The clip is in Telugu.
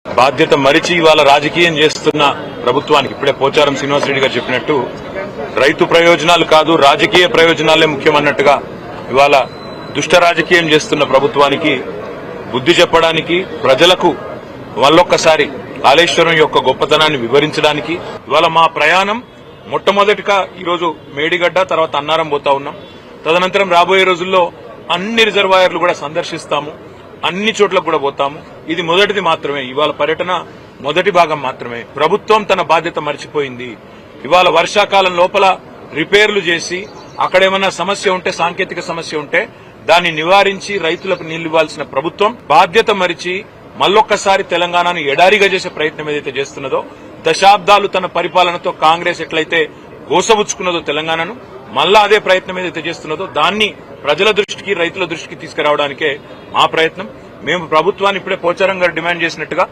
బాధ్యత మరిచి ఇవాళ రాజకీయం చేస్తున్న ప్రభుత్వానికి ఇప్పుడే పోచారం శ్రీనివాసరెడ్డి గారు చెప్పినట్టు రైతు ప్రయోజనాలు కాదు రాజకీయ ప్రయోజనాలే ముఖ్యమన్నట్టుగా ఇవాళ దుష్ట రాజకీయం చేస్తున్న ప్రభుత్వానికి బుద్ధి చెప్పడానికి ప్రజలకు మళ్ళొక్కసారి కాళేశ్వరం యొక్క గొప్పతనాన్ని వివరించడానికి ఇవాళ మా ప్రయాణం మొట్టమొదటిగా ఈరోజు మేడిగడ్డ తర్వాత అన్నారం పోతా ఉన్నాం. తదనంతరం రాబోయే రోజుల్లో అన్ని రిజర్వాయర్లు కూడా సందర్శిస్తాము, అన్ని చోట్లకు కూడా పోతాము. ఇది మొదటిది మాత్రమే, ఇవాళ పర్యటన మొదటి భాగం మాత్రమే. ప్రభుత్వం తన బాధ్యత మర్చిపోయింది. ఇవాళ వర్షాకాలం లోపల రిపేర్లు చేసి అక్కడేమన్నా సమస్య ఉంటే సాంకేతిక సమస్య ఉంటే దాన్ని నివారించి రైతులకు నీళ్లు ఇవ్వాల్సిన ప్రభుత్వం బాధ్యత మరిచి మళ్ళొక్కసారి తెలంగాణను ఎడారిగా చేసే ప్రయత్నం ఏదైతే చేస్తున్నదో, దశాబ్దాలు తన పరిపాలనతో కాంగ్రెస్ ఎట్లయితే గోసబుచ్చుకున్నదో తెలంగాణను, మళ్ళా అదే ప్రయత్నం ఏదైతే చేస్తున్నదో దాన్ని ప్రజల దృష్టికి రైతుల దృష్టికి తీసుకురావడానికే మా ప్రయత్నం. మేము ప్రభుత్వాన్ని ఇప్పుడే పోచారం గారు డిమాండ్ చేసినట్టుగా